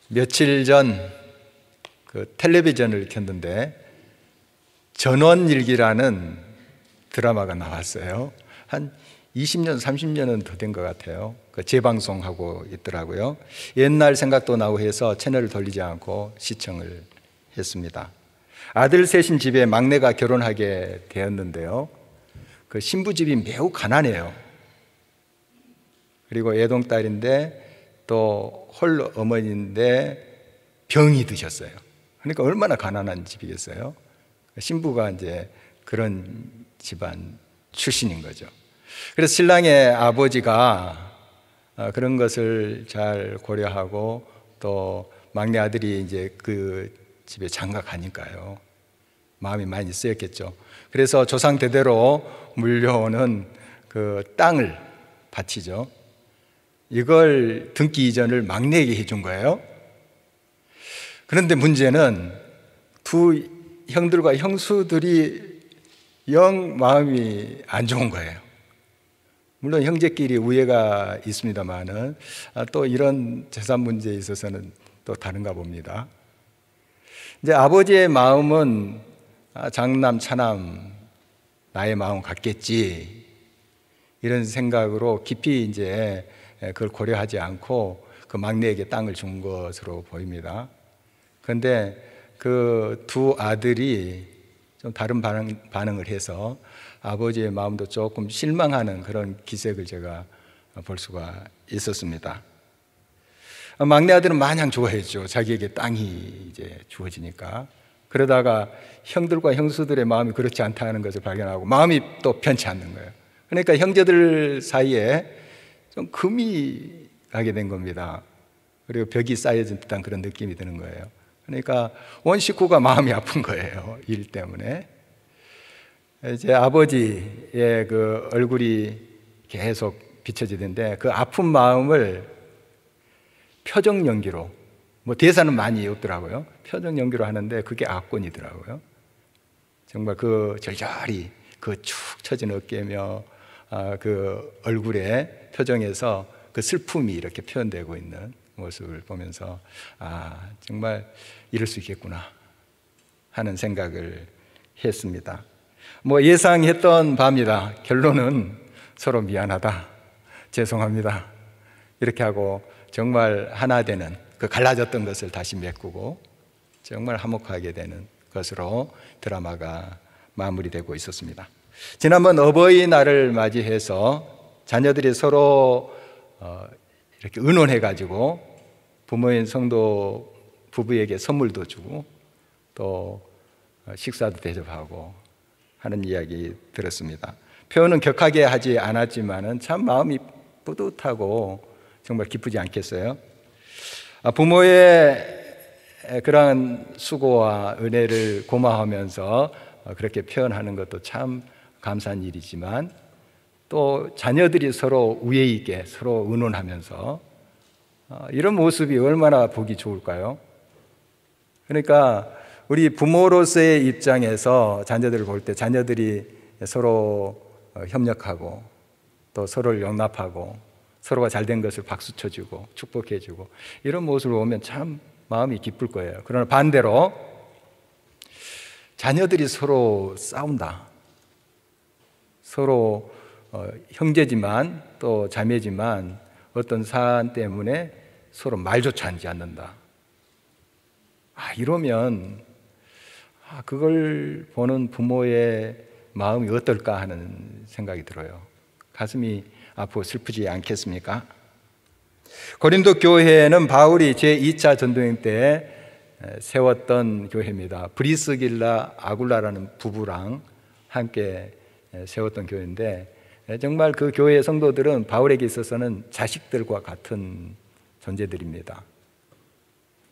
며칠 전 그 텔레비전을 켰는데 전원일기라는 드라마가 나왔어요. 한 20년, 30년은 더 된 것 같아요. 그 재방송하고 있더라고요. 옛날 생각도 나고 해서 채널을 돌리지 않고 시청을 했습니다. 아들 셋인 집에 막내가 결혼하게 되었는데요. 그 신부집이 매우 가난해요. 그리고 애동딸인데 또 홀 어머니인데 병이 드셨어요. 그러니까 얼마나 가난한 집이겠어요. 신부가 이제 그런 집안 출신인 거죠. 그래서 신랑의 아버지가 그런 것을 잘 고려하고 또 막내 아들이 이제 그 집에 장가 가니까요. 마음이 많이 쓰였겠죠. 그래서 조상 대대로 물려오는 그 땅을 바치죠. 이걸 등기 이전을 막내에게 해준 거예요. 그런데 문제는 두 형들과 형수들이 영 마음이 안 좋은 거예요. 물론 형제끼리 우애가 있습니다만은 또 이런 재산 문제에 있어서는 또 다른가 봅니다. 이제 아버지의 마음은 장남 차남 나의 마음 같겠지 이런 생각으로 깊이 이제 그걸 고려하지 않고 그 막내에게 땅을 준 것으로 보입니다. 그런데 그 두 아들이 좀 다른 반응을 해서 아버지의 마음도 조금 실망하는 그런 기색을 제가 볼 수가 있었습니다. 막내 아들은 마냥 좋아했죠. 자기에게 땅이 이제 주어지니까. 그러다가 형들과 형수들의 마음이 그렇지 않다는 것을 발견하고 마음이 또 편치 않는 거예요. 그러니까 형제들 사이에 좀 금이 가게 된 겁니다. 그리고 벽이 쌓여진 듯한 그런 느낌이 드는 거예요. 그러니까 온 식구가 마음이 아픈 거예요. 일 때문에. 이제 아버지의 그 얼굴이 계속 비춰지는데 그 아픈 마음을 표정 연기로, 뭐 대사는 많이 없더라고요. 표정 연기로 하는데 그게 악권이더라고요. 정말 그 절절히 그 축 처진 어깨며 그 얼굴의 표정에서 그 슬픔이 이렇게 표현되고 있는 모습을 보면서 정말 이럴 수 있겠구나 하는 생각을 했습니다. 뭐 예상했던 바입니다. 결론은 서로 미안하다, 죄송합니다 이렇게 하고 정말 하나 되는 그 갈라졌던 것을 다시 메꾸고 정말 화목하게 되는 것으로 드라마가 마무리되고 있었습니다. 지난번 어버이날을 맞이해서 자녀들이 서로 이렇게 의논해 가지고 부모인 성도 부부에게 선물도 주고 또 식사도 대접하고 하는 이야기 들었습니다. 표현은 격하게 하지 않았지만은 참 마음이 뿌듯하고 정말 기쁘지 않겠어요? 부모의 그러한 수고와 은혜를 고마워하면서 그렇게 표현하는 것도 참 감사한 일이지만 또 자녀들이 서로 우애 있게 서로 의논하면서 이런 모습이 얼마나 보기 좋을까요? 그러니까 우리 부모로서의 입장에서 자녀들을 볼 때 자녀들이 서로 협력하고 또 서로를 용납하고 서로가 잘된 것을 박수 쳐주고 축복해주고 이런 모습을 보면 참 마음이 기쁠 거예요. 그러나 반대로 자녀들이 서로 싸운다, 서로 형제지만 또 자매지만 어떤 사안 때문에 서로 말조차 하지 않는다. 이러면 그걸 보는 부모의 마음이 어떨까 하는 생각이 들어요. 가슴이 아프고 슬프지 않겠습니까? 고린도 교회는 바울이 제2차 전도행 때 세웠던 교회입니다. 브리스길라 아굴라라는 부부랑 함께 세웠던 교회인데 정말 그 교회의 성도들은 바울에게 있어서는 자식들과 같은 존재들입니다.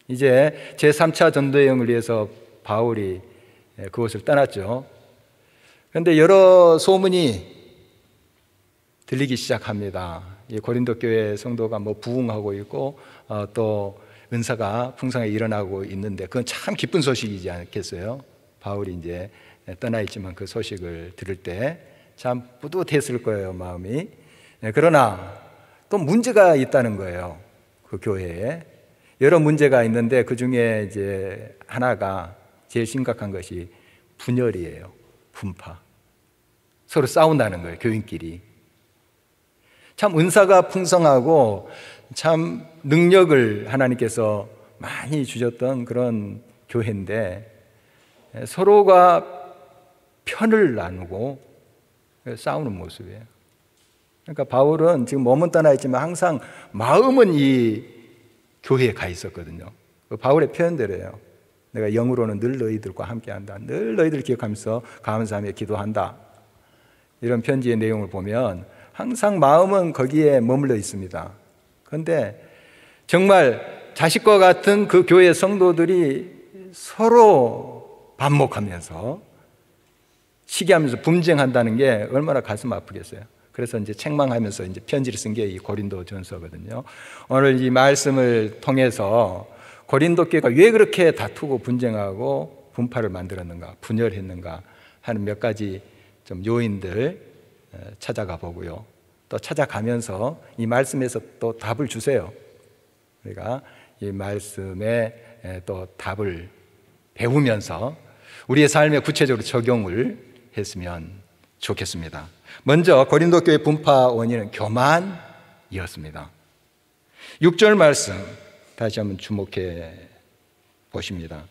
이제 제3차 전도여행을 위해서 바울이 그곳을 떠났죠. 그런데 여러 소문이 들리기 시작합니다. 이 고린도 교회 성도가 뭐 부흥하고 있고 또 은사가 풍성하게 일어나고 있는데 그건 참 기쁜 소식이지 않겠어요? 바울이 이제 떠나 있지만 그 소식을 들을 때 참 뿌듯했을 거예요, 마음이. 그러나 또 문제가 있다는 거예요, 그 교회에. 여러 문제가 있는데 그 중에 이제 하나가 제일 심각한 것이 분열이에요. 분파. 서로 싸운다는 거예요, 교인끼리. 참 은사가 풍성하고 참 능력을 하나님께서 많이 주셨던 그런 교회인데 서로가 편을 나누고 싸우는 모습이에요. 그러니까 바울은 지금 몸은 떠나 있지만 항상 마음은 이 교회에 가 있었거든요. 바울의 표현대로예요. 내가 영으로는 늘 너희들과 함께한다. 늘 너희들 기억하면서 감사하며 기도한다. 이런 편지의 내용을 보면 항상 마음은 거기에 머물러 있습니다. 그런데 정말 자식과 같은 그 교회 성도들이 서로 반목하면서 시기하면서 분쟁한다는 게 얼마나 가슴 아프겠어요. 그래서 이제 책망하면서 이제 편지를 쓴 게 이 고린도전서거든요. 오늘 이 말씀을 통해서 고린도 교회가 왜 그렇게 다투고 분쟁하고 분파를 만들었는가, 분열했는가 하는 몇 가지 좀 요인들 찾아가 보고요. 또 찾아가면서 이 말씀에서 또 답을 주세요. 우리가 이 말씀에 또 답을 배우면서 우리의 삶에 구체적으로 적용을 했으면 좋겠습니다. 먼저 고린도 교회 분파 원인은 교만이었습니다. 6절 말씀 다시 한번 주목해 보십니다.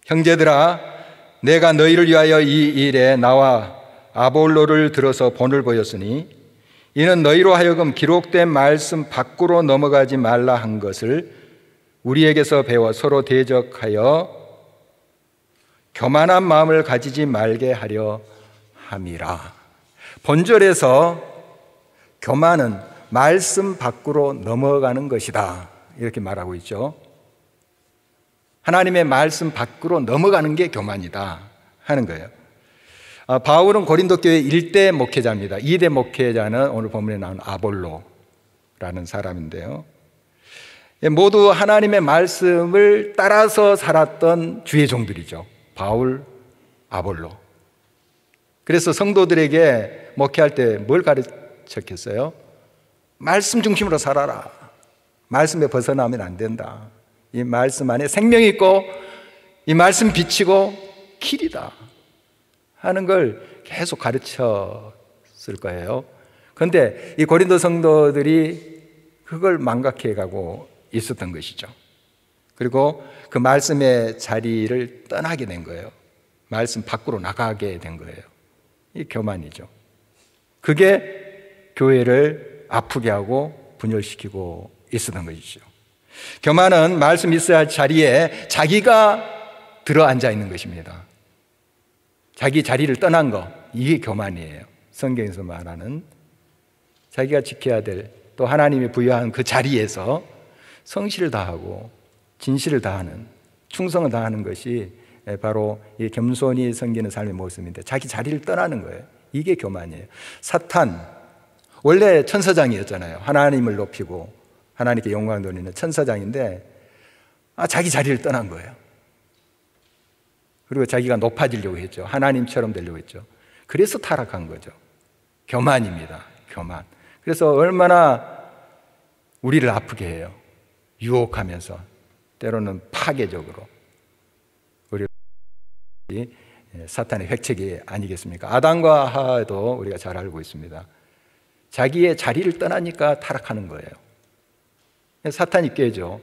형제들아, 내가 너희를 위하여 이 일에 나와 아볼로를 들어서 본을 보였으니 이는 너희로 하여금 기록된 말씀 밖으로 넘어가지 말라 한 것을 우리에게서 배워 서로 대적하여 교만한 마음을 가지지 말게 하려 함이라. 본절에서 교만은 말씀 밖으로 넘어가는 것이다 이렇게 말하고 있죠. 하나님의 말씀 밖으로 넘어가는 게 교만이다 하는 거예요. 바울은 고린도 교회 1대 목회자입니다. 2대 목회자는 오늘 본문에 나온 아볼로라는 사람인데요. 모두 하나님의 말씀을 따라서 살았던 주의 종들이죠. 바울, 아볼로. 그래서 성도들에게 목회할 때 뭘 가르쳤겠어요? 말씀 중심으로 살아라. 말씀에 벗어나면 안 된다. 이 말씀 안에 생명이 있고 이 말씀 비치고 길이다 하는 걸 계속 가르쳤을 거예요. 그런데 이 고린도 성도들이 그걸 망각해 가고 있었던 것이죠. 그리고 그 말씀의 자리를 떠나게 된 거예요. 말씀 밖으로 나가게 된 거예요. 이 교만이죠. 그게 교회를 아프게 하고 분열시키고 있었던 것이죠. 교만은 말씀 있어야 할 자리에 자기가 들어앉아 있는 것입니다. 자기 자리를 떠난 거, 이게 교만이에요. 성경에서 말하는 자기가 지켜야 될, 또 하나님이 부여한 그 자리에서 성실을 다하고 진실을 다하는, 충성을 다하는 것이 바로 이 겸손히 섬기는 삶의 모습인데 자기 자리를 떠나는 거예요. 이게 교만이에요. 사탄, 원래 천사장이었잖아요. 하나님을 높이고 하나님께 영광을 돌리는 천사장인데 자기 자리를 떠난 거예요. 그리고 자기가 높아지려고 했죠. 하나님처럼 되려고 했죠. 그래서 타락한 거죠. 교만입니다. 교만. 그래서 얼마나 우리를 아프게 해요. 유혹하면서 때로는 파괴적으로 우리 사탄의 획책이 아니겠습니까? 아담과 하와도 우리가 잘 알고 있습니다. 자기의 자리를 떠나니까 타락하는 거예요. 사탄이 꾀죠.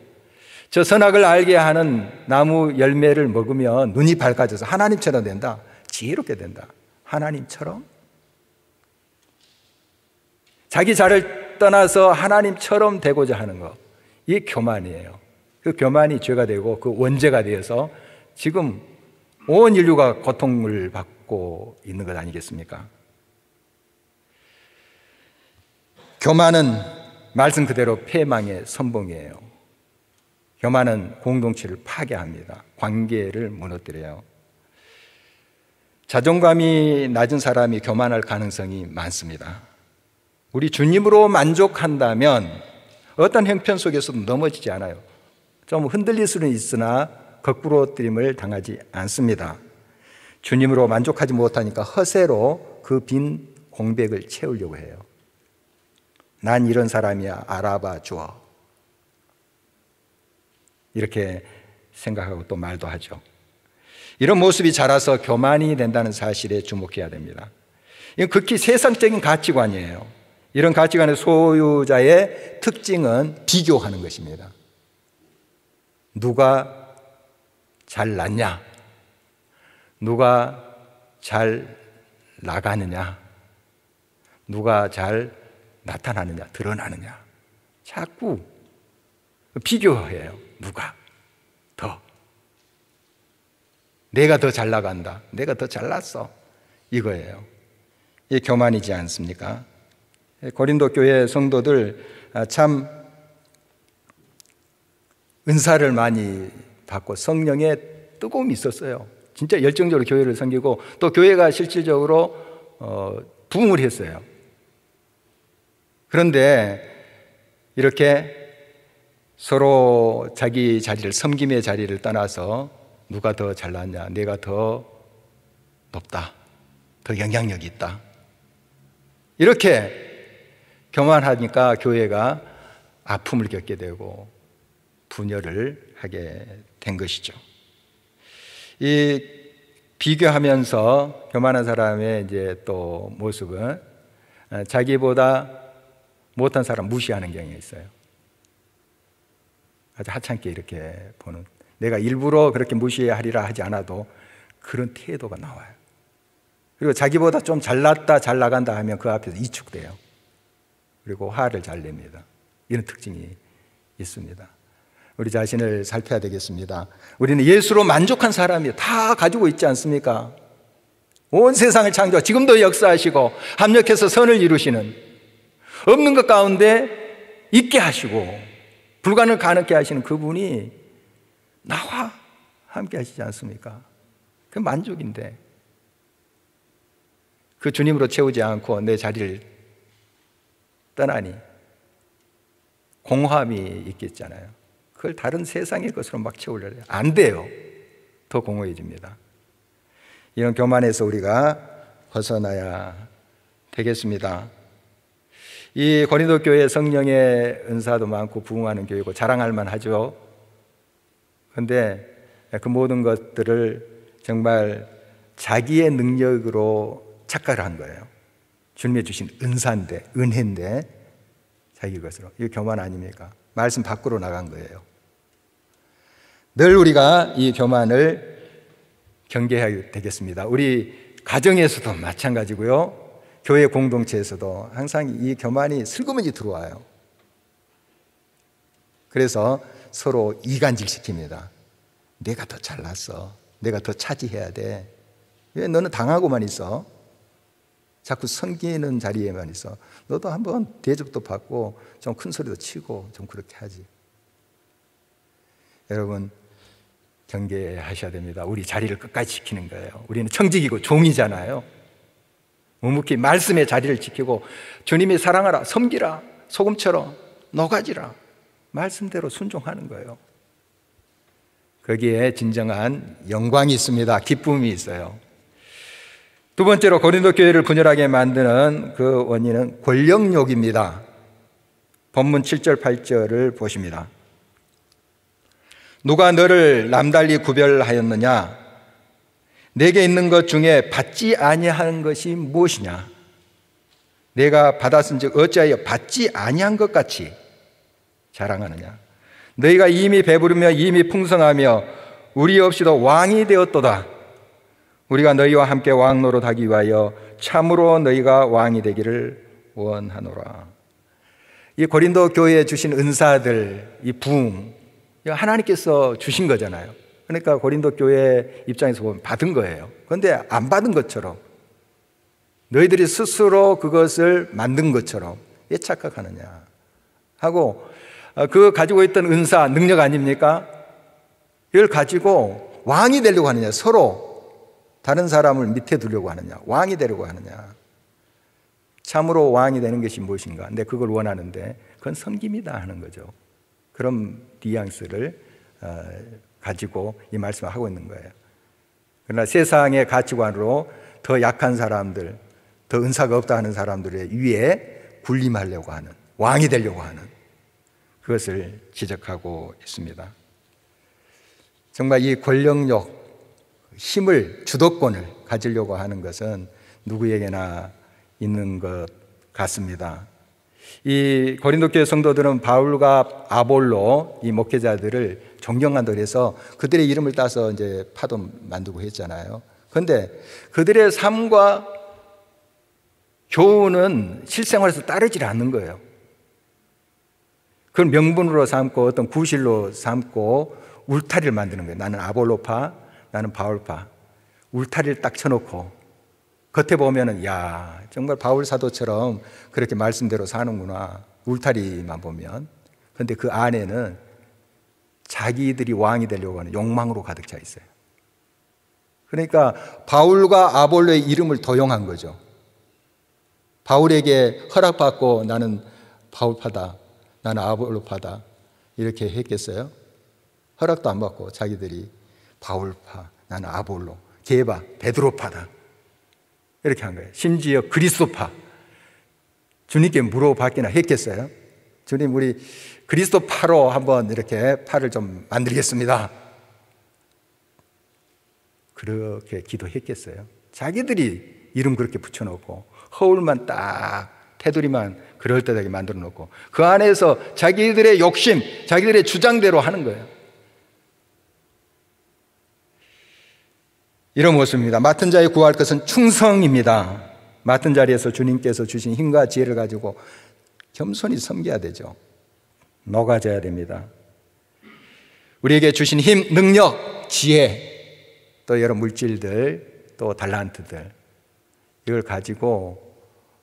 저 선악을 알게 하는 나무 열매를 먹으면 눈이 밝아져서 하나님처럼 된다. 지혜롭게 된다. 하나님처럼? 자기 자리를 떠나서 하나님처럼 되고자 하는 것. 이게 교만이에요. 그 교만이 죄가 되고 그 원죄가 되어서 지금 온 인류가 고통을 받고 있는 것 아니겠습니까? 교만은 말씀 그대로 패망의 선봉이에요. 교만은 공동체를 파괴합니다. 관계를 무너뜨려요. 자존감이 낮은 사람이 교만할 가능성이 많습니다. 우리 주님으로 만족한다면 어떤 형편 속에서도 넘어지지 않아요. 좀 흔들릴 수는 있으나 거꾸로뜨림을 당하지 않습니다. 주님으로 만족하지 못하니까 허세로 그 빈 공백을 채우려고 해요. 난 이런 사람이야, 알아봐 줘. 이렇게 생각하고 또 말도 하죠. 이런 모습이 자라서 교만이 된다는 사실에 주목해야 됩니다. 이건 극히 세상적인 가치관이에요. 이런 가치관의 소유자의 특징은 비교하는 것입니다. 누가 잘났냐? 누가 잘 나가느냐? 누가 잘 나타나느냐? 드러나느냐? 자꾸 비교해요. 누가 더? 내가 더 잘 나간다. 내가 더 잘났어. 이거예요. 이게 교만이지 않습니까? 고린도 교회 성도들 참 은사를 많이 받고 성령의 뜨거움이 있었어요. 진짜 열정적으로 교회를 섬기고 또 교회가 실질적으로 부흥을 했어요. 그런데 이렇게 서로 자기 자리를, 섬김의 자리를 떠나서 누가 더 잘났냐, 내가 더 높다, 더 영향력이 있다, 이렇게 교만하니까 교회가 아픔을 겪게 되고 분열을 하게 된 것이죠. 이 비교하면서 교만한 사람의 이제 또 모습은 자기보다 못한 사람 무시하는 경향이 있어요. 아주 하찮게 이렇게 보는, 내가 일부러 그렇게 무시하리라 하지 않아도 그런 태도가 나와요. 그리고 자기보다 좀 잘났다, 잘 나간다 하면 그 앞에서 이축돼요. 그리고 화를 잘 냅니다. 이런 특징이 있습니다. 우리 자신을 살펴야 되겠습니다. 우리는 예수로 만족한 사람이 다 가지고 있지 않습니까? 온 세상을 창조하고 지금도 역사하시고 합력해서 선을 이루시는, 없는 것 가운데 있게 하시고 불가능을 가능케 하시는 그분이 나와 함께 하시지 않습니까? 그 만족인데 그 주님으로 채우지 않고 내 자리를 떠나니 공허함이 있겠잖아요. 그걸 다른 세상의 것으로 막 채우려고 해요. 안 돼요. 더 공허해집니다. 이런 교만에서 우리가 벗어나야 되겠습니다. 이 고린도 교회 성령의 은사도 많고 부흥하는 교회고 자랑할 만하죠. 그런데 그 모든 것들을 정말 자기의 능력으로 착각을 한 거예요. 주님이 주신 은사인데, 은혜인데 자기 것으로. 이거 교만 아닙니까? 말씀 밖으로 나간 거예요. 늘 우리가 이 교만을 경계해야 되겠습니다. 우리 가정에서도 마찬가지고요, 교회 공동체에서도 항상 이 교만이 슬그머니 들어와요. 그래서 서로 이간질시킵니다. 내가 더 잘났어. 내가 더 차지해야 돼. 왜 너는 당하고만 있어? 자꾸 섬기는 자리에만 있어. 너도 한번 대접도 받고 좀 큰 소리도 치고 좀 그렇게 하지. 여러분, 경계하셔야 됩니다. 우리 자리를 끝까지 지키는 거예요. 우리는 청직이고 종이잖아요. 묵묵히 말씀의 자리를 지키고 주님이 사랑하라, 섬기라, 소금처럼 녹아지라, 말씀대로 순종하는 거예요. 거기에 진정한 영광이 있습니다. 기쁨이 있어요. 두 번째로 고린도 교회를 분열하게 만드는 그 원인은 권력욕입니다. 본문 7절 8절을 보십니다. 누가 너를 남달리 구별하였느냐? 내게 있는 것 중에 받지 아니한 것이 무엇이냐? 내가 받았은즉 어찌하여 받지 아니한 것 같이 자랑하느냐? 너희가 이미 배부르며 이미 풍성하며 우리 없이도 왕이 되었도다. 우리가 너희와 함께 왕 노릇하기 위하여 참으로 너희가 왕이 되기를 원하노라. 이 고린도 교회에 주신 은사들, 이 부흥, 하나님께서 주신 거잖아요. 그러니까 고린도 교회 입장에서 보면 받은 거예요. 그런데 안 받은 것처럼, 너희들이 스스로 그것을 만든 것처럼 왜 착각하느냐 하고, 그 가지고 있던 은사, 능력 아닙니까? 이걸 가지고 왕이 되려고 하느냐, 서로 다른 사람을 밑에 두려고 하느냐, 왕이 되려고 하느냐. 참으로 왕이 되는 것이 무엇인가? 근데 그걸 원하는데 그건 섬김이다 하는 거죠. 그런 뉘앙스를 가지고 이 말씀을 하고 있는 거예요. 그러나 세상의 가치관으로 더 약한 사람들, 더 은사가 없다 하는 사람들의 위에 군림하려고 하는, 왕이 되려고 하는, 그것을 지적하고 있습니다. 정말 이 권력욕, 힘을, 주도권을 가지려고 하는 것은 누구에게나 있는 것 같습니다. 이 고린도 교회 성도들은 바울과 아볼로 이 목회자들을 존경한다고 해서 그들의 이름을 따서 이제 파도 만들고 했잖아요. 그런데 그들의 삶과 교훈은 실생활에서 따르질 않는 거예요. 그걸 명분으로 삼고 어떤 구실로 삼고 울타리를 만드는 거예요. 나는 아볼로파, 나는 바울파. 울타리를 딱 쳐놓고 겉에 보면은 야, 정말 바울 사도처럼 그렇게 말씀대로 사는구나. 울타리만 보면. 그런데 그 안에는 자기들이 왕이 되려고 하는 욕망으로 가득 차 있어요. 그러니까 바울과 아볼로의 이름을 도용한 거죠. 바울에게 허락받고 나는 바울파다, 나는 아볼로파다 이렇게 했겠어요? 허락도 안 받고 자기들이 바울파, 나는 아볼로, 게바, 베드로파다 이렇게 한 거예요. 심지어 그리스도파, 주님께 물어받기나 했겠어요? 주님, 우리 그리스도파로 한번 이렇게 파를 좀 만들겠습니다. 그렇게 기도했겠어요? 자기들이 이름 그렇게 붙여놓고 허울만 딱 테두리만 그럴듯하게 만들어 놓고 그 안에서 자기들의 욕심, 자기들의 주장대로 하는 거예요. 이런 모습입니다. 맡은 자에 구할 것은 충성입니다. 맡은 자리에서 주님께서 주신 힘과 지혜를 가지고 겸손히 섬겨야 되죠. 녹아져야 됩니다. 우리에게 주신 힘, 능력, 지혜, 또 여러 물질들, 또 달란트들 이걸 가지고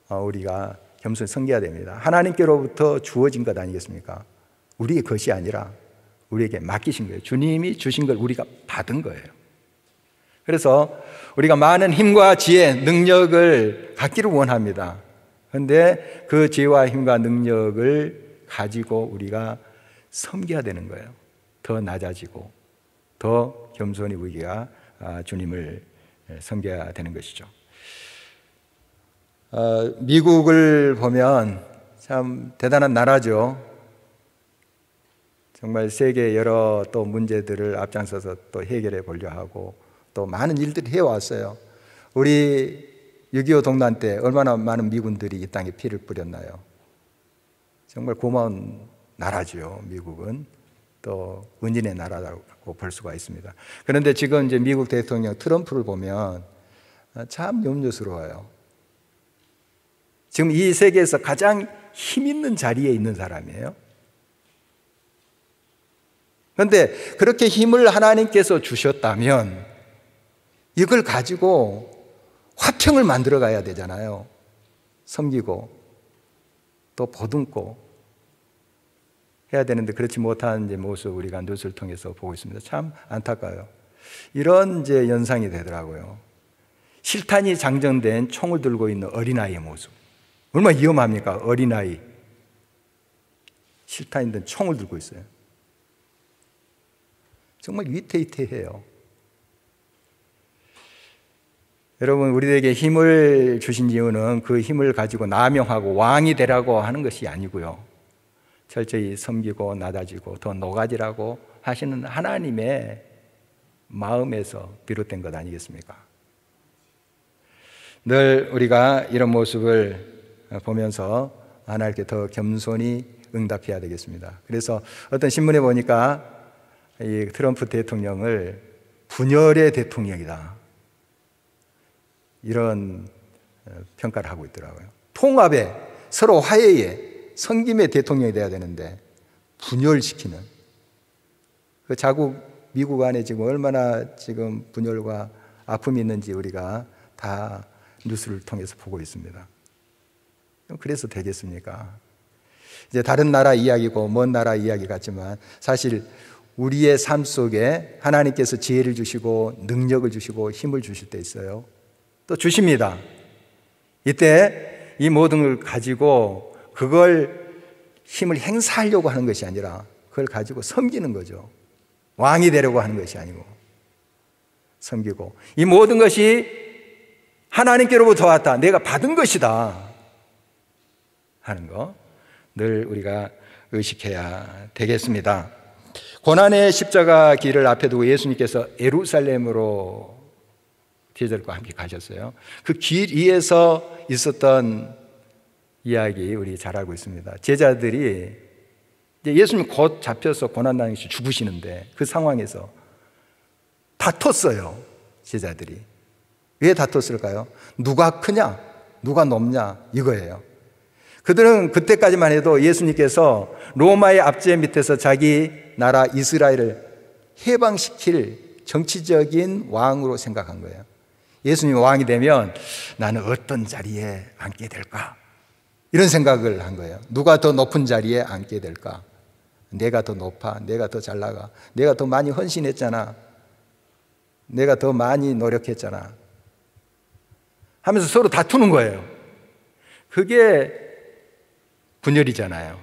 우리가 겸손히 섬겨야 됩니다. 하나님께로부터 주어진 것 아니겠습니까? 우리의 것이 아니라 우리에게 맡기신 거예요. 주님이 주신 걸 우리가 받은 거예요. 그래서 우리가 많은 힘과 지혜, 능력을 갖기를 원합니다. 그런데 그 지혜와 힘과 능력을 가지고 우리가 섬겨야 되는 거예요. 더 낮아지고 더 겸손히 우리가 주님을 섬겨야 되는 것이죠. 미국을 보면 참 대단한 나라죠. 정말 세계 여러 또 문제들을 앞장서서 또 해결해 보려 하고 또 많은 일들을 해왔어요. 우리 6.25 동란 때 얼마나 많은 미군들이 이 땅에 피를 뿌렸나요? 정말 고마운 나라죠. 미국은 또 은인의 나라라고 볼 수가 있습니다. 그런데 지금 이제 미국 대통령 트럼프를 보면 참 염려스러워요. 지금 이 세계에서 가장 힘 있는 자리에 있는 사람이에요. 그런데 그렇게 힘을 하나님께서 주셨다면 이걸 가지고 화평을 만들어 가야 되잖아요. 섬기고 또 보듬고 해야 되는데 그렇지 못한 이제 모습 우리가 뉴스를 통해서 보고 있습니다. 참 안타까워요. 이런 이제 연상이 되더라고요. 실탄이 장전된 총을 들고 있는 어린아이의 모습. 얼마나 위험합니까? 어린아이. 실탄이 든 총을 들고 있어요. 정말 위태위태해요. 여러분, 우리에게 힘을 주신 이유는 그 힘을 가지고 남용하고 왕이 되라고 하는 것이 아니고요. 철저히 섬기고 낮아지고 더 녹아지라고 하시는 하나님의 마음에서 비롯된 것 아니겠습니까? 늘 우리가 이런 모습을 보면서 하나님께 더 겸손히 응답해야 되겠습니다. 그래서 어떤 신문에 보니까 이 트럼프 대통령을 분열의 대통령이다, 이런 평가를 하고 있더라고요. 통합에, 서로 화해에, 섬김의 대통령이 돼야 되는데 분열시키는, 그 자국 미국 안에 지금 얼마나 지금 분열과 아픔이 있는지 우리가 다 뉴스를 통해서 보고 있습니다. 그래서 되겠습니까? 이제 다른 나라 이야기고 먼 나라 이야기 같지만 사실 우리의 삶 속에 하나님께서 지혜를 주시고 능력을 주시고 힘을 주실 때 있어요. 또 주십니다. 이때 이 모든 걸 가지고 그걸 힘을 행사하려고 하는 것이 아니라 그걸 가지고 섬기는 거죠. 왕이 되려고 하는 것이 아니고 섬기고, 이 모든 것이 하나님께로부터 왔다, 내가 받은 것이다 하는 거 늘 우리가 의식해야 되겠습니다. 고난의 십자가 길을 앞에 두고 예수님께서 예루살렘으로 제자들과 함께 가셨어요. 그 길 위에서 있었던 이야기 우리 잘 알고 있습니다. 제자들이 이제 예수님 곧 잡혀서 고난당해서 죽으시는데 그 상황에서 다퉜어요. 제자들이. 왜 다퉜을까요? 누가 크냐? 누가 높냐? 이거예요. 그들은 그때까지만 해도 예수님께서 로마의 압제 밑에서 자기 나라 이스라엘을 해방시킬 정치적인 왕으로 생각한 거예요. 예수님이 왕이 되면 나는 어떤 자리에 앉게 될까? 이런 생각을 한 거예요. 누가 더 높은 자리에 앉게 될까? 내가 더 높아, 내가 더 잘 나가, 내가 더 많이 헌신했잖아, 내가 더 많이 노력했잖아 하면서 서로 다투는 거예요. 그게 분열이잖아요.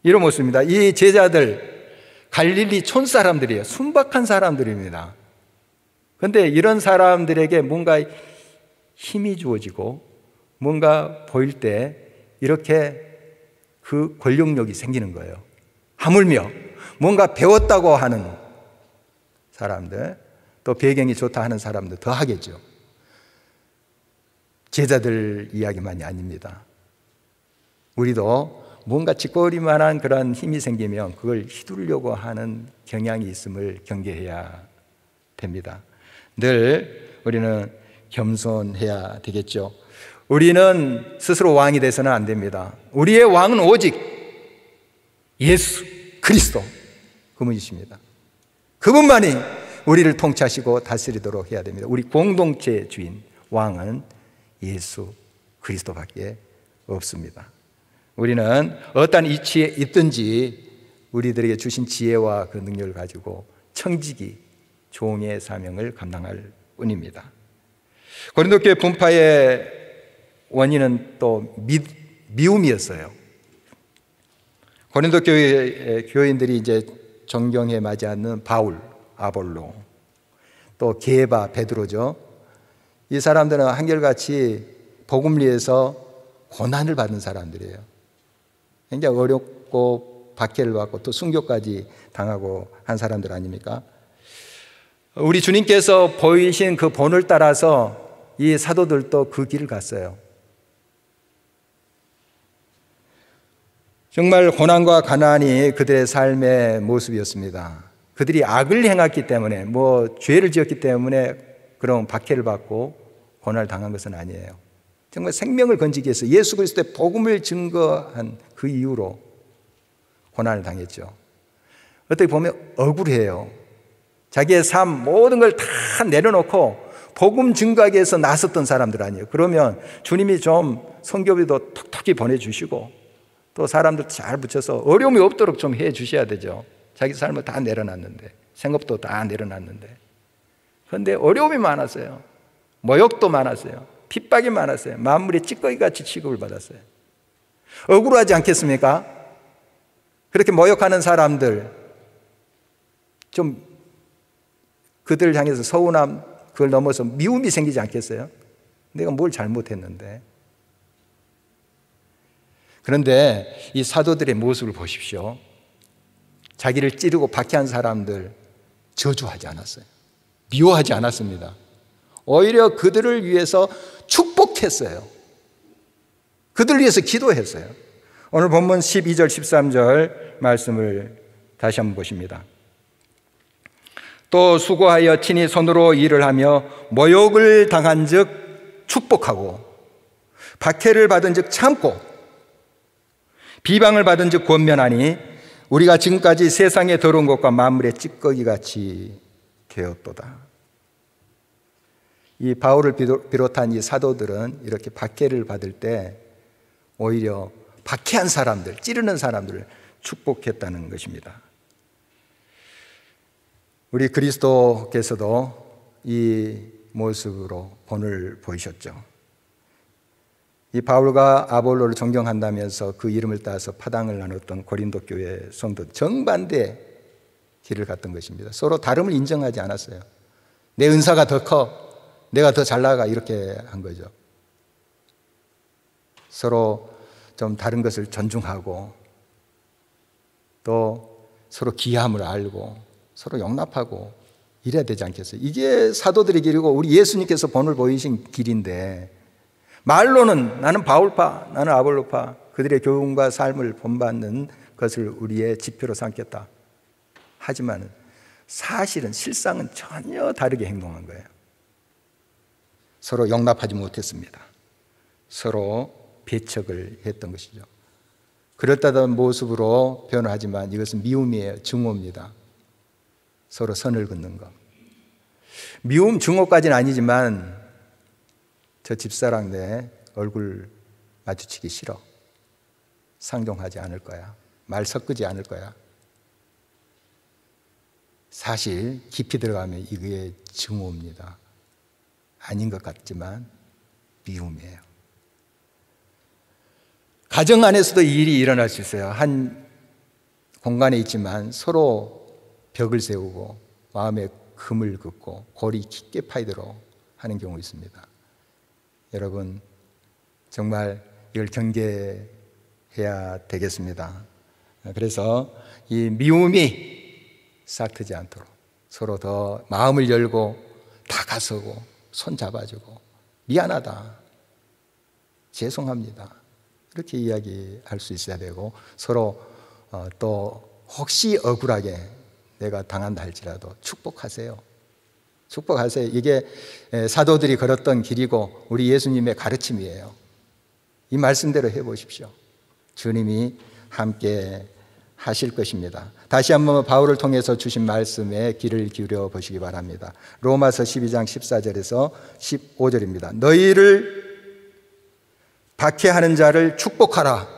이런 모습입니다. 이 제자들 갈릴리 촌 사람들이에요. 순박한 사람들입니다. 그런데 이런 사람들에게 뭔가 힘이 주어지고 뭔가 보일 때 이렇게 그 권력력이 생기는 거예요. 하물며 뭔가 배웠다고 하는 사람들, 또 배경이 좋다 하는 사람들 더 하겠죠. 제자들 이야기만이 아닙니다. 우리도 뭔가 짓거릴만한 그런 힘이 생기면 그걸 휘두르려고 하는 경향이 있음을 경계해야 됩니다. 늘 우리는 겸손해야 되겠죠. 우리는 스스로 왕이 돼서는 안 됩니다. 우리의 왕은 오직 예수 그리스도 그분이십니다. 그분만이 우리를 통치하시고 다스리도록 해야 됩니다. 우리 공동체의 주인 왕은 예수 그리스도밖에 없습니다. 우리는 어떠한 이치에 있든지 우리들에게 주신 지혜와 그 능력을 가지고 청지기 종의 사명을 감당할 뿐입니다. 고린도 교회 분파의 원인은 또 미움이었어요. 고린도 교회 교인들이 이제 존경해 마지 않는 바울, 아볼로, 또 게바, 베드로죠. 이 사람들은 한결같이 복음을 위해서 고난을 받는 사람들이에요. 굉장히 어렵고 박해를 받고 또 순교까지 당하고 한 사람들 아닙니까? 우리 주님께서 보이신 그 본을 따라서 이 사도들도 그 길을 갔어요. 정말 고난과 가난이 그들의 삶의 모습이었습니다. 그들이 악을 행했기 때문에, 죄를 지었기 때문에 그런 박해를 받고 고난을 당한 것은 아니에요. 정말 생명을 건지기 위해서 예수 그리스도의 복음을 증거한 그 이유로 고난을 당했죠. 어떻게 보면 억울해요. 자기의 삶 모든 걸 다 내려놓고 복음 증거하기 위해서 나섰던 사람들 아니에요. 그러면 주님이 좀 선교비도 톡톡히 보내주시고 또 사람들 잘 붙여서 어려움이 없도록 좀 해주셔야 되죠. 자기 삶을 다 내려놨는데, 생업도 다 내려놨는데. 그런데 어려움이 많았어요. 모욕도 많았어요. 핍박이 많았어요. 만물의 찌꺼기같이 취급을 받았어요. 억울하지 않겠습니까? 그렇게 모욕하는 사람들, 좀 그들을 향해서 서운함, 그걸 넘어서 미움이 생기지 않겠어요? 내가 뭘 잘못했는데. 그런데 이 사도들의 모습을 보십시오. 자기를 찌르고 박해한 사람들 저주하지 않았어요. 미워하지 않았습니다. 오히려 그들을 위해서 축복했어요. 그들을 위해서 기도했어요. 오늘 본문 12절 13절 말씀을 다시 한번 보십니다. 또 수고하여 친히 손으로 일을 하며 모욕을 당한 즉 축복하고 박해를 받은 즉 참고 비방을 받은 즉 권면하니 우리가 지금까지 세상에 더러운 것과 만물의 찌꺼기같이 되었도다. 이 바울을 비롯한 이 사도들은 이렇게 박해를 받을 때 오히려 박해한 사람들, 찌르는 사람들을 축복했다는 것입니다. 우리 그리스도께서도 이 모습으로 본을 보이셨죠. 이 바울과 아볼로를 존경한다면서 그 이름을 따서 파당을 나눴던 고린도 교회 성도 정반대 길을 갔던 것입니다. 서로 다름을 인정하지 않았어요. 내 은사가 더 커, 내가 더 잘 나가, 이렇게 한 거죠. 서로 좀 다른 것을 존중하고 또 서로 귀함을 알고 서로 용납하고 이래야 되지 않겠어요? 이게 사도들의 길이고 우리 예수님께서 본을 보이신 길인데, 말로는 나는 바울파, 나는 아볼로파, 그들의 교훈과 삶을 본받는 것을 우리의 지표로 삼겠다. 하지만 사실은 실상은 전혀 다르게 행동한 거예요. 서로 용납하지 못했습니다. 서로 배척을 했던 것이죠. 그럴듯한 모습으로 표현하지만 이것은 미움이에요. 증오입니다. 서로 선을 긋는 것. 미움 증오까지는 아니지만 저 집사랑 내 얼굴 마주치기 싫어. 상종하지 않을 거야. 말 섞지 않을 거야. 사실 깊이 들어가면 이게 증오입니다. 아닌 것 같지만 미움이에요. 가정 안에서도 이 일이 일어날 수 있어요. 한 공간에 있지만 서로 벽을 세우고 마음에 금을 긋고 골이 깊게 파이도록 하는 경우 있습니다. 여러분, 정말 이걸 경계해야 되겠습니다. 그래서 이 미움이 싹트지 않도록 서로 더 마음을 열고 다가서고 손 잡아주고 미안하다, 죄송합니다, 이렇게 이야기할 수 있어야 되고, 서로 또 혹시 억울하게 내가 당한다 할지라도 축복하세요. 축복하세요. 이게 사도들이 걸었던 길이고 우리 예수님의 가르침이에요. 이 말씀대로 해보십시오. 주님이 함께 하실 것입니다. 다시 한번 바울을 통해서 주신 말씀에 귀를 기울여 보시기 바랍니다. 로마서 12장 14절에서 15절입니다. 너희를 박해하는 자를 축복하라.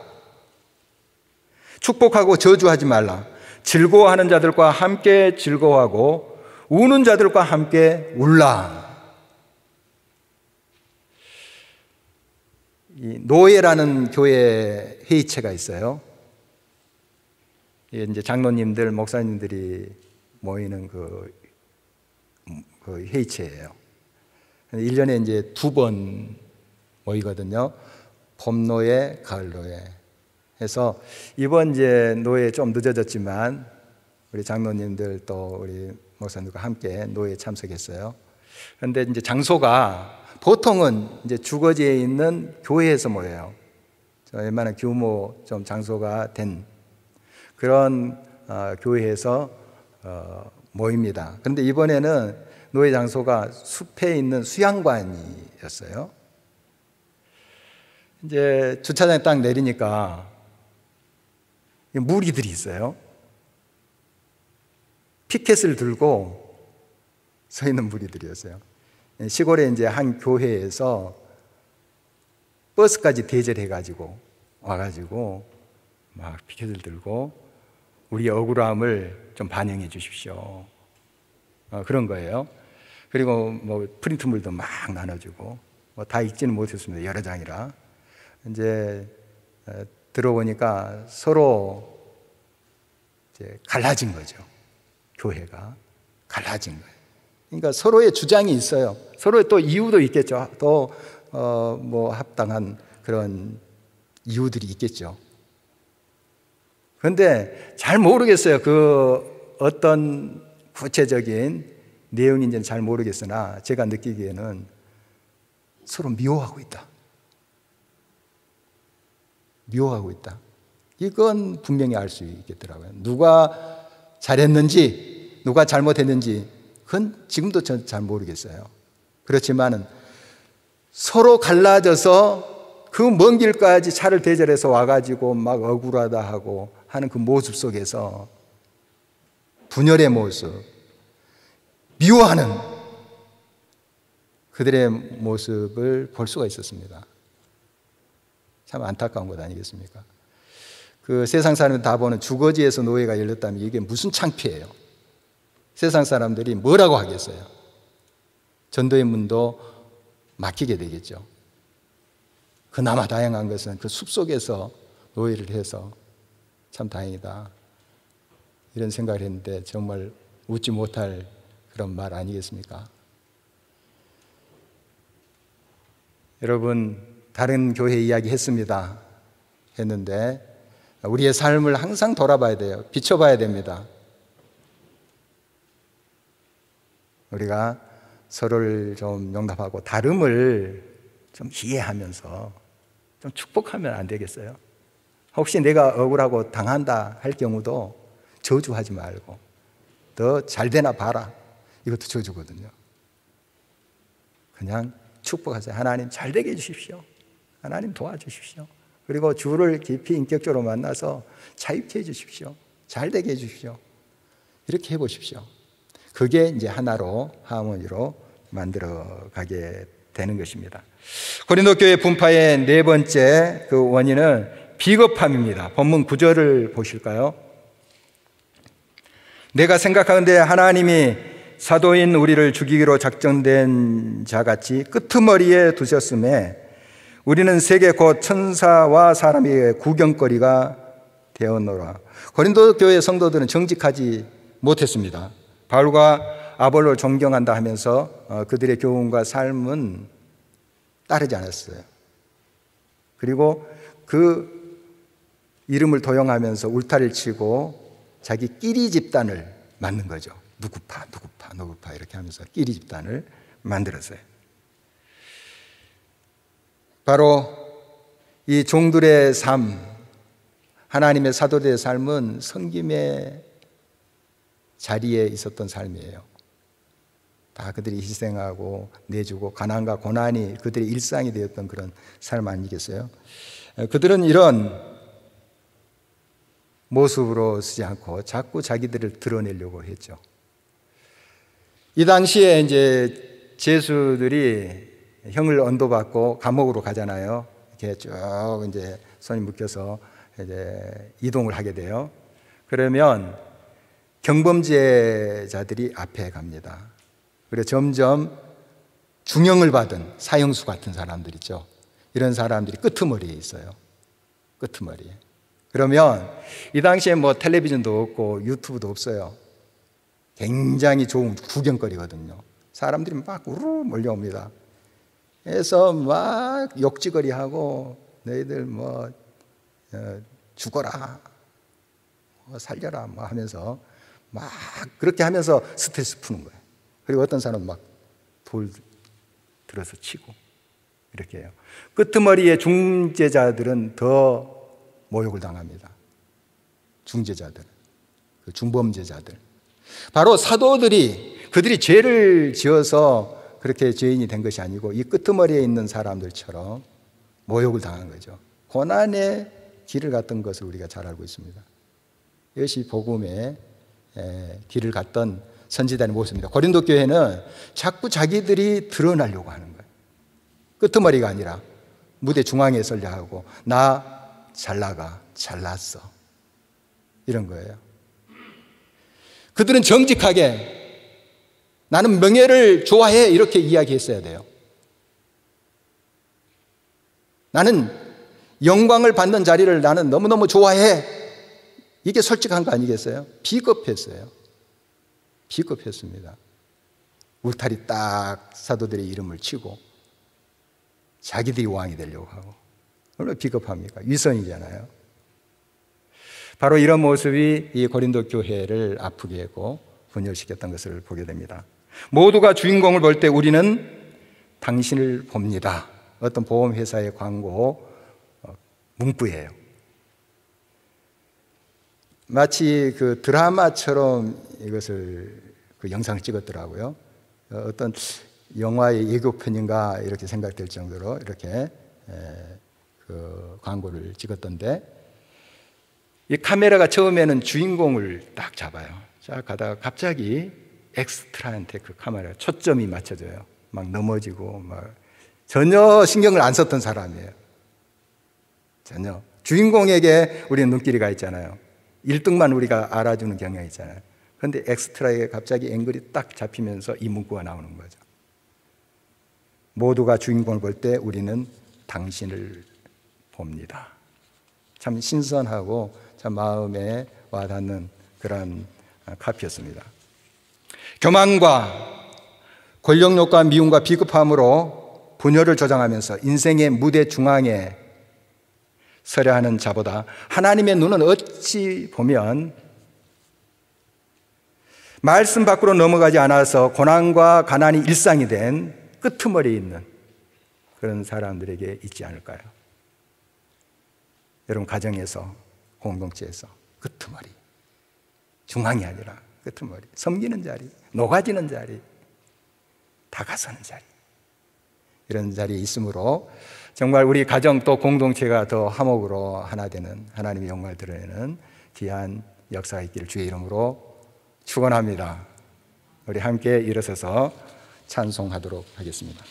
축복하고 저주하지 말라. 즐거워하는 자들과 함께 즐거워하고 우는 자들과 함께 울라. 이 노예라는 교회 회의체가 있어요. 이게 이제 장로님들, 목사님들이 모이는 그 회의체예요. 1년에 이제 2번 모이거든요. 봄 노예, 가을 노예 해서 이번 이제 노예 좀 늦어졌지만 우리 장로님들 또 우리 목사님들과 함께 노예에 참석했어요. 그런데 이제 장소가 보통은 이제 주거지에 있는 교회에서 모여요. 웬만한 규모 좀 장소가 된 그런 교회에서 모입니다. 그런데 이번에는 노예 장소가 숲에 있는 수양관이었어요. 이제 주차장에 딱 내리니까 무리들이 있어요. 피켓을 들고 서 있는 무리들이었어요. 시골에 이제 한 교회에서 버스까지 대절해가지고 와가지고 막 피켓을 들고 우리의 억울함을 좀 반영해 주십시오. 그런 거예요. 그리고 뭐 프린트물도 막 나눠주고 뭐 다 읽지는 못했습니다. 여러 장이라. 이제 들어보니까 서로 이제 갈라진 거죠. 교회가 갈라진 거예요. 그러니까 서로의 주장이 있어요. 서로의 또 이유도 있겠죠. 또 뭐 합당한 그런 이유들이 있겠죠. 그런데 잘 모르겠어요. 그 어떤 구체적인 내용인지는 잘 모르겠으나 제가 느끼기에는 서로 미워하고 있다. 미워하고 있다. 이건 분명히 알 수 있겠더라고요. 누가 잘했는지 누가 잘못했는지 그건 지금도 전 잘 모르겠어요. 그렇지만은 서로 갈라져서 그 먼 길까지 차를 대절해서 와가지고 막 억울하다 하고 하는 그 모습 속에서 분열의 모습, 미워하는 그들의 모습을 볼 수가 있었습니다. 참 안타까운 것 아니겠습니까? 그 세상 사람들 다 보는 주거지에서 노예가 열렸다면 이게 무슨 창피해요. 세상 사람들이 뭐라고 하겠어요? 전도의 문도 막히게 되겠죠. 그나마 다행한 것은 그 숲속에서 노예를 해서 참 다행이다 이런 생각을 했는데 정말 웃지 못할 그런 말 아니겠습니까? 여러분, 다른 교회 이야기 했습니다. 했는데 우리의 삶을 항상 돌아봐야 돼요. 비춰봐야 됩니다. 우리가 서로를 좀 용납하고 다름을 좀 이해하면서 좀 축복하면 안 되겠어요? 혹시 내가 억울하고 당한다 할 경우도 저주하지 말고 더 잘 되나 봐라. 이것도 저주거든요. 그냥 축복하세요. 하나님 잘 되게 해주십시오. 하나님 도와주십시오. 그리고 주를 깊이 인격적으로 만나서 자유케 해주십시오. 잘 되게 해주십시오. 이렇게 해보십시오. 그게 이제 하나로 하모니로 만들어가게 되는 것입니다. 고린도 교회 분파의 네 번째 그 원인은 비겁함입니다. 본문 9절을 보실까요? 내가 생각하건대 하나님이 사도인 우리를 죽이기로 작정된 자같이 끄트머리에 두셨음에 우리는 세계 곧 천사와 사람의 구경거리가 되었노라. 고린도 교회 성도들은 정직하지 못했습니다. 바울과 아볼로를 존경한다 하면서 그들의 교훈과 삶은 따르지 않았어요. 그리고 그 이름을 도용하면서 울타리를 치고 자기 끼리 집단을 만든 거죠. 누구파 이렇게 하면서 끼리 집단을 만들었어요. 바로 이 종들의 삶, 하나님의 사도들의 삶은 섬김의 자리에 있었던 삶이에요. 다 그들이 희생하고 내주고 가난과 고난이 그들의 일상이 되었던 그런 삶 아니겠어요? 그들은 이런 모습으로 쓰지 않고 자꾸 자기들을 드러내려고 했죠. 이 당시에 이제 제수들이 형을 언도받고 감옥으로 가잖아요. 이렇게 쭉 이제 손이 묶여서 이제 이동을 하게 돼요. 그러면 경범죄자들이 앞에 갑니다. 그래서 점점 중형을 받은 사형수 같은 사람들 있죠. 이런 사람들이 끄트머리에 있어요. 끄트머리에. 그러면 이 당시에 뭐 텔레비전도 없고 유튜브도 없어요. 굉장히 좋은 구경거리거든요. 사람들이 막 우르르 몰려옵니다. 그래서 막 욕지거리하고 너희들 뭐 죽어라, 뭐 살려라 뭐 하면서 막 그렇게 하면서 스트레스 푸는 거예요. 그리고 어떤 사람은 막 돌 들어서 치고 이렇게 해요. 끄트머리의 중재자들은 더 모욕을 당합니다. 중재자들, 중범죄자들. 바로 사도들이 그들이 죄를 지어서 그렇게 죄인이 된 것이 아니고 이 끄트머리에 있는 사람들처럼 모욕을 당한 거죠. 고난의 길을 갔던 것을 우리가 잘 알고 있습니다. 이것이 복음의 길을 갔던 선지자의 모습입니다. 고린도 교회는 자꾸 자기들이 드러나려고 하는 거예요. 끄트머리가 아니라 무대 중앙에 서려 하고 나 잘 나가, 잘났어 이런 거예요. 그들은 정직하게 나는 명예를 좋아해 이렇게 이야기했어야 돼요. 나는 영광을 받는 자리를 나는 너무너무 좋아해. 이게 솔직한 거 아니겠어요? 비겁했어요. 비겁했습니다. 울타리 딱 사도들의 이름을 치고 자기들이 왕이 되려고 하고. 얼마나 비겁합니까? 위선이잖아요. 바로 이런 모습이 이 고린도 교회를 아프게 하고 분열시켰던 것을 보게 됩니다. 모두가 주인공을 볼 때 우리는 당신을 봅니다. 어떤 보험회사의 광고 문구예요. 마치 그 드라마처럼 이것을 그 영상을 찍었더라고요. 어떤 영화의 예고편인가 이렇게 생각될 정도로 이렇게 그 광고를 찍었던데 이 카메라가 처음에는 주인공을 딱 잡아요. 쫙 가다가 갑자기 엑스트라한테 그 카메라 초점이 맞춰져요. 막 넘어지고 막 전혀 신경을 안 썼던 사람이에요. 전혀. 주인공에게 우리는 눈길이 가 있잖아요. 1등만 우리가 알아주는 경향이 있잖아요. 그런데 엑스트라에게 갑자기 앵글이 딱 잡히면서 이 문구가 나오는 거죠. 모두가 주인공을 볼 때 우리는 당신을 봅니다. 참 신선하고 참 마음에 와닿는 그런 카피였습니다. 교만과 권력욕과 미움과 비겁함으로 분열을 조장하면서 인생의 무대 중앙에 서려하는 자보다 하나님의 눈은 어찌 보면 말씀 밖으로 넘어가지 않아서 고난과 가난이 일상이 된 끄트머리에 있는 그런 사람들에게 있지 않을까요? 여러분, 가정에서, 공동체에서 끄트머리, 중앙이 아니라 끄트머리, 섬기는 자리, 녹아지는 자리, 다가서는 자리, 이런 자리에 있으므로 정말 우리 가정 또 공동체가 더 화목으로 하나 되는 하나님의 영광을 드러내는 귀한 역사가 있기를 주의 이름으로 축원합니다. 우리 함께 일어서서 찬송하도록 하겠습니다.